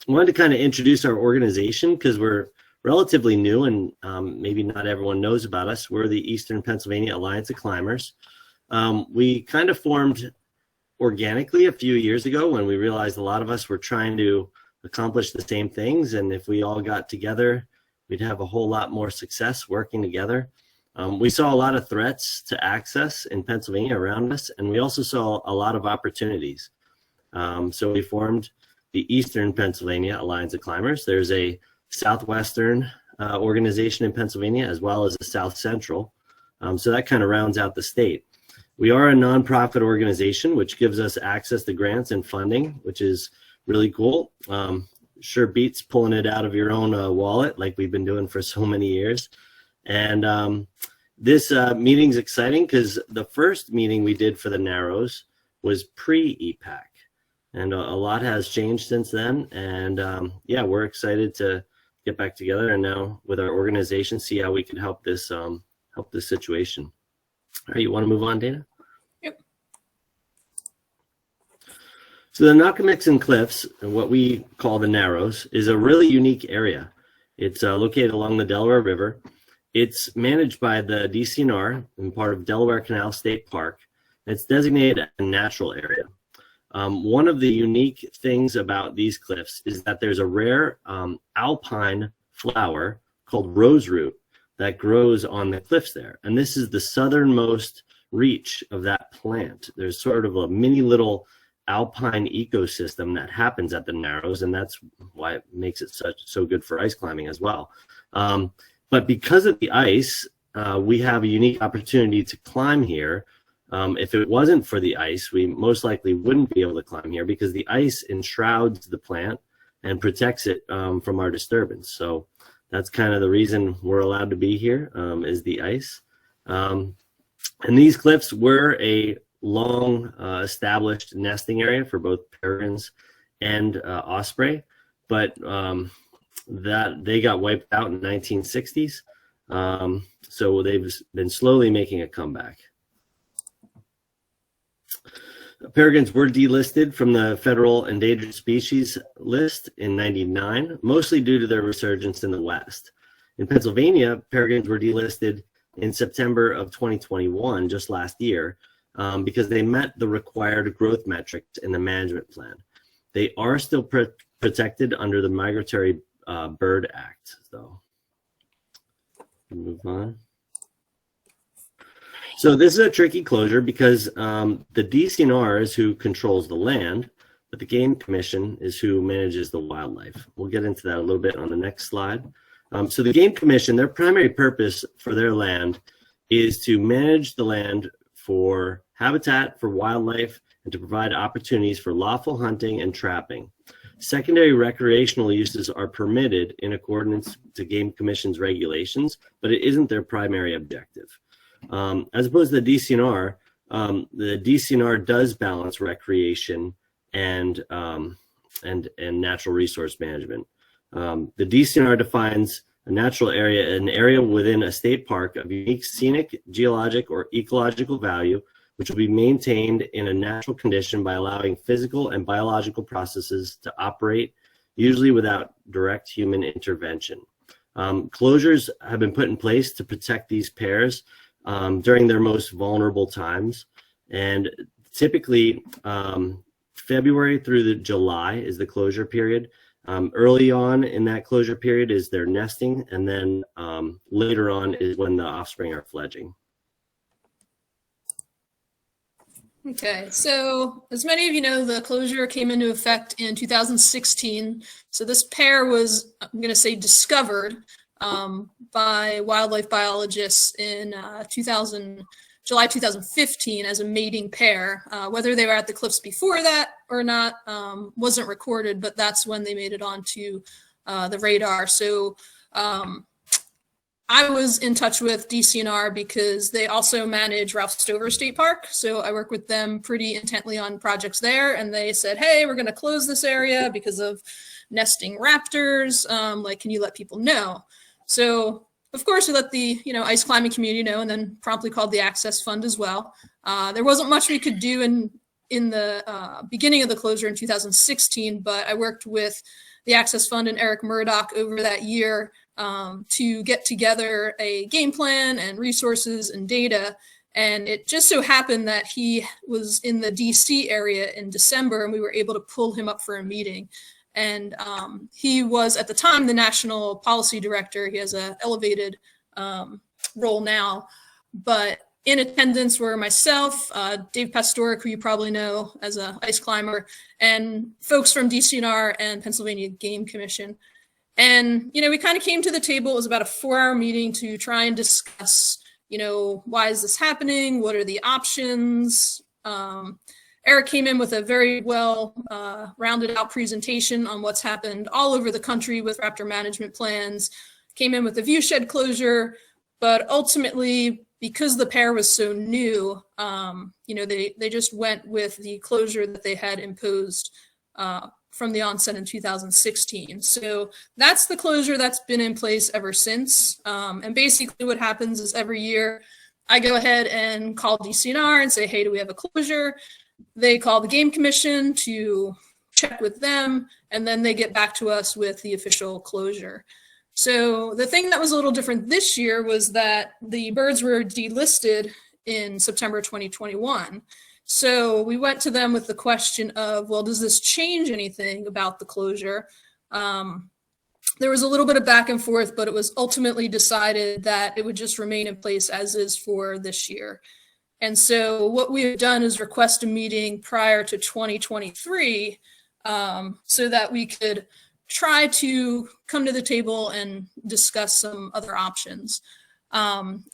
wanted to kind of introduce our organization because we're relatively new and maybe not everyone knows about us. We're the Eastern Pennsylvania Alliance of Climbers. We kind of formed organically a few years ago when we realized a lot of us were trying to accomplish the same things, and if we all got together, we'd have a whole lot more success working together. We saw a lot of threats to access in Pennsylvania around us, and we also saw a lot of opportunities. So we formed the Eastern Pennsylvania Alliance of Climbers. There's a Southwestern organization in Pennsylvania, as well as a South Central. So that kind of rounds out the state. We are a nonprofit organization, which gives us access to grants and funding, which is really cool. Sure beats pulling it out of your own wallet like we've been doing for so many years. And this meeting's exciting because the first meeting we did for the Narrows was pre-EPAC. And a lot has changed since then. And yeah, we're excited to get back together and now with our organization, see how we can help this situation. All right, you want to move on, Dana? Yep. So the Nockamixon Cliffs, what we call the Narrows, is a really unique area. It's located along the Delaware River. It's managed by the DCNR and part of Delaware Canal State Park. It's designated a natural area. One of the unique things about these cliffs is that there's a rare alpine flower called roseroot that grows on the cliffs there. And this is the southernmost reach of that plant. There's sort of a mini little alpine ecosystem that happens at the Narrows, and that's why it makes it so good for ice climbing as well. But because of the ice, we have a unique opportunity to climb here. If it wasn't for the ice, we most likely wouldn't be able to climb here because the ice enshrouds the plant and protects it from our disturbance. So that's kind of the reason we're allowed to be here, is the ice. And these cliffs were a long established nesting area for both peregrines and osprey, but that they got wiped out in the 1960s. So they've been slowly making a comeback. Peregrines were delisted from the federal endangered species list in '99, mostly due to their resurgence in the West. In Pennsylvania, peregrines were delisted in September of 2021, just last year, because they met the required growth metrics in the management plan. They are still protected under the Migratory Bird Act, though. Move on. So this is a tricky closure because the DCNR is who controls the land, but the Game Commission is who manages the wildlife. We'll get into that a little bit on the next slide. So the Game Commission, their primary purpose for their land is to manage the land for habitat for wildlife and to provide opportunities for lawful hunting and trapping. Secondary recreational uses are permitted in accordance to Game Commission's regulations, but it isn't their primary objective. As opposed to the DCNR does balance recreation and natural resource management. The DCNR defines a natural area, an area within a state park of unique scenic, geologic, or ecological value, which will be maintained in a natural condition by allowing physical and biological processes to operate, usually without direct human intervention. Closures have been put in place to protect these pairs during their most vulnerable times. And typically, February through July is the closure period. Early on in that closure period is their nesting, and then later on is when the offspring are fledging. Okay, so as many of you know, the closure came into effect in 2016. So this pair was, I'm going to say, discovered by wildlife biologists in July 2015 as a mating pair. Whether they were at the cliffs before that or not wasn't recorded, but that's when they made it onto the radar. So I was in touch with DCNR because they also manage Ralph Stover State Park. So I work with them pretty intently on projects there. And they said, hey, we're going to close this area because of nesting raptors. Like, can you let people know? So of course, we let the ice climbing community know, and then promptly called the Access Fund as well. There wasn't much we could do in in the beginning of the closure in 2016, but I worked with the Access Fund and Eric Murdoch over that year to get together a game plan and resources and data. And it just so happened that he was in the DC area in December, and we were able to pull him up for a meeting. And he was at the time the national policy director. He has an elevated role now, but in attendance were myself, Dave Pastoric, who you probably know as an ice climber, and folks from DCNR and Pennsylvania Game Commission. And, we kind of came to the table. It was about a 4-hour meeting to try and discuss, why is this happening? What are the options? Eric came in with a very well rounded out presentation on what's happened all over the country with raptor management plans, came in with a viewshed closure, but ultimately, because the pair was so new, they just went with the closure that they had imposed from the onset in 2016. So that's the closure that's been in place ever since. And basically what happens is every year I go ahead and call DCNR and say, hey, do we have a closure? They call the Game Commission to check with them, and then they get back to us with the official closure. So the thing that was a little different this year was that the birds were delisted in September 2021. So we went to them with the question of, well, does this change anything about the closure? There was a little bit of back and forth, but it was ultimately decided that it would just remain in place as is for this year. And so what we have done is request a meeting prior to 2023 so that we could try to come to the table and discuss some other options.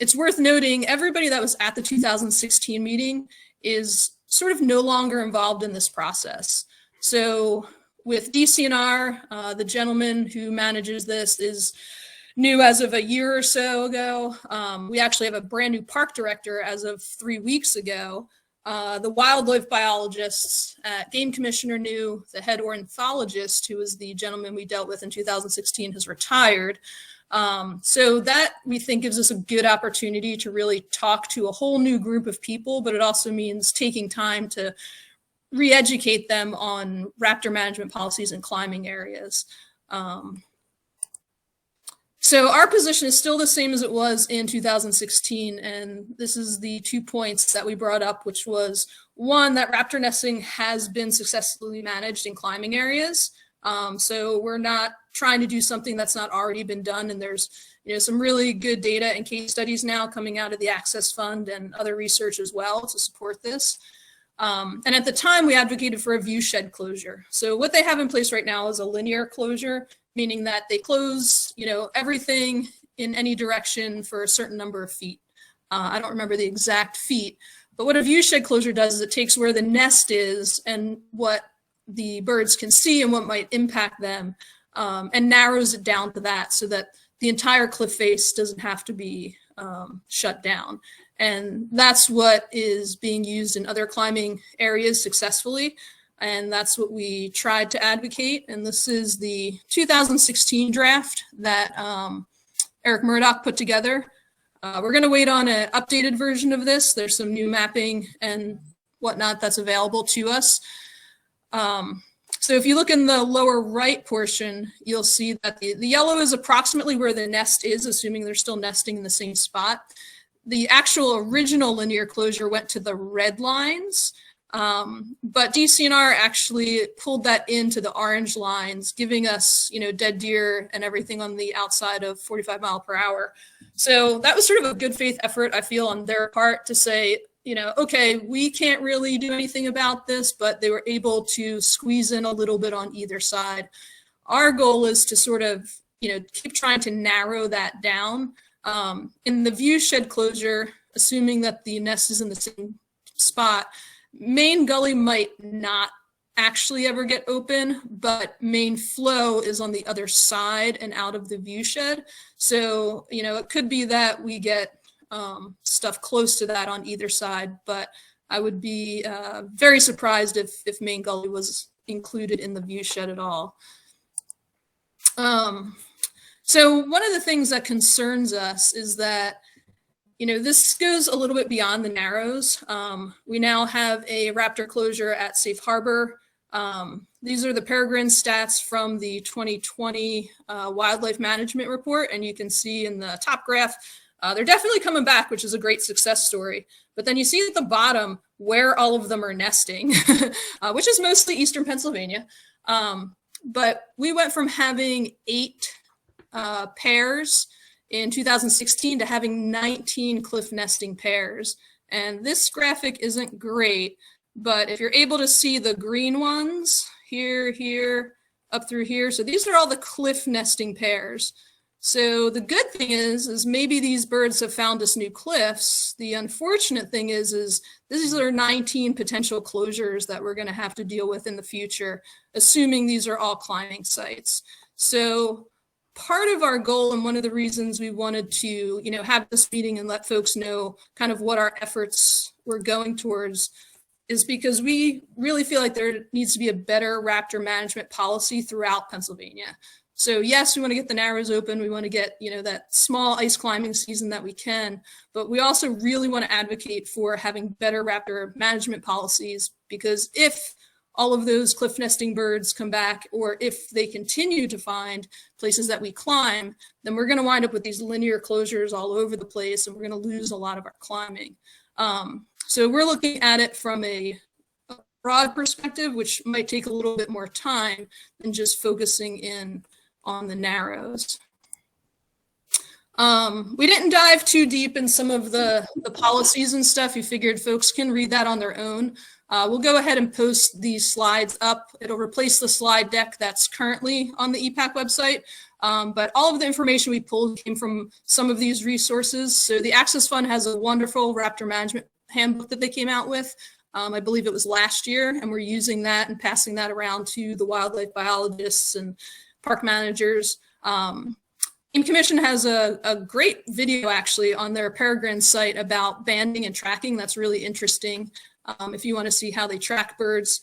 It's worth noting everybody that was at the 2016 meeting is sort of no longer involved in this process. So with DCNR, the gentleman who manages this is new as of a year or so ago. We actually have a brand new park director as of 3 weeks ago. The wildlife biologists at Game Commission are new. The head ornithologist, who was the gentleman we dealt with in 2016, has retired. So that we think gives us a good opportunity to really talk to a whole new group of people, but it also means taking time to re-educate them on raptor management policies in climbing areas. So our position is still the same as it was in 2016, and this is the 2 points that we brought up, which was, one, that raptor nesting has been successfully managed in climbing areas. So we're not trying to do something that's not already been done, and there's some really good data and case studies now coming out of the Access Fund and other research as well to support this. And at the time, we advocated for a viewshed closure. So what they have in place right now is a linear closure, meaning that they close, everything in any direction for a certain number of feet. I don't remember the exact feet, but what a viewshed closure does is it takes where the nest is and what the birds can see and what might impact them, and narrows it down to that so that the entire cliff face doesn't have to be shut down. And that's what is being used in other climbing areas successfully. And that's what we tried to advocate. And this is the 2016 draft that Eric Murdoch put together. We're going to wait on an updated version of this. There's some new mapping and whatnot that's available to us. So if you look in the lower right portion, you'll see that the yellow is approximately where the nest is, assuming they're still nesting in the same spot. The actual original linear closure went to the red lines. But DCNR actually pulled that into the orange lines, giving us, dead deer and everything on the outside of 45 mile per hour. So that was sort of a good faith effort, I feel, on their part to say, okay, we can't really do anything about this, but they were able to squeeze in a little bit on either side. Our goal is to sort of, keep trying to narrow that down. In the viewshed closure, assuming that the nest is in the same spot, main gully might not actually ever get open, but main flow is on the other side and out of the viewshed. So, it could be that we get stuff close to that on either side, but I would be very surprised if main gully was included in the viewshed at all. So one of the things that concerns us is that this goes a little bit beyond the Narrows. We now have a raptor closure at Safe Harbor. These are the peregrine stats from the 2020 Wildlife Management Report, and you can see in the top graph, they're definitely coming back, which is a great success story. But then you see at the bottom where all of them are nesting, which is mostly eastern Pennsylvania. But we went from having 8 pairs in 2016 to having 19 cliff nesting pairs. And this graphic isn't great, but if you're able to see the green ones here, here, up through here, so these are all the cliff nesting pairs. So the good thing is maybe these birds have found us new cliffs. The unfortunate thing is these are 19 potential closures that we're going to have to deal with in the future, assuming these are all climbing sites. So part of our goal, and one of the reasons we wanted to, have this meeting and let folks know kind of what our efforts were going towards, is because we really feel like there needs to be a better raptor management policy throughout Pennsylvania. So yes, we want to get the Narrows open. We want to get, that small ice climbing season that we can, but we also really want to advocate for having better raptor management policies, because if all of those cliff nesting birds come back, or if they continue to find places that we climb, then we're going to wind up with these linear closures all over the place, and we're going to lose a lot of our climbing. So we're looking at it from a broad perspective, which might take a little bit more time than just focusing in on the Narrows. We didn't dive too deep in some of the policies and stuff. We figured folks can read that on their own. We'll go ahead and post these slides up. It'll replace the slide deck that's currently on the EPAC website. But all of the information we pulled came from some of these resources. So the Access Fund has a wonderful raptor management handbook that they came out with. I believe it was last year, and we're using that and passing that around to the wildlife biologists and park managers. Game Commission has a great video actually on their peregrine site about banding and tracking. That's really interesting if you want to see how they track birds.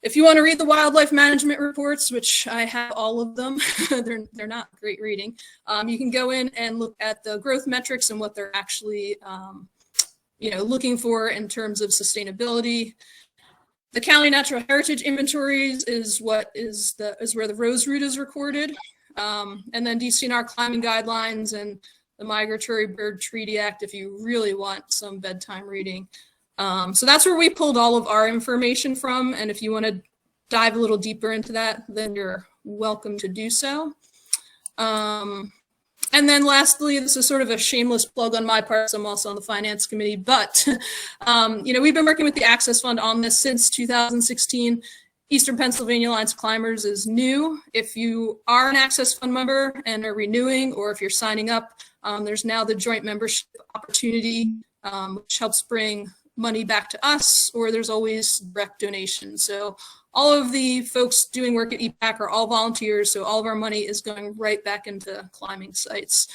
If you want to read the wildlife management reports, which I have all of them, they're not great reading. You can go in and look at the growth metrics and what they're actually looking for in terms of sustainability. The county natural heritage inventories is where the rose route is recorded. And then DCNR climbing guidelines and the Migratory Bird Treaty Act if you really want some bedtime reading. So that's where we pulled all of our information from. And if you want to dive a little deeper into that, then you're welcome to do so. And then lastly, this is sort of a shameless plug on my part, so I'm also on the finance committee, but we've been working with the Access Fund on this since 2016. Eastern Pennsylvania Alliance of Climbers is new. If you are an Access Fund member and are renewing, or if you're signing up, there's now the joint membership opportunity, which helps bring money back to us, or there's always direct donations. So all of the folks doing work at EPAC are all volunteers, so all of our money is going right back into climbing sites.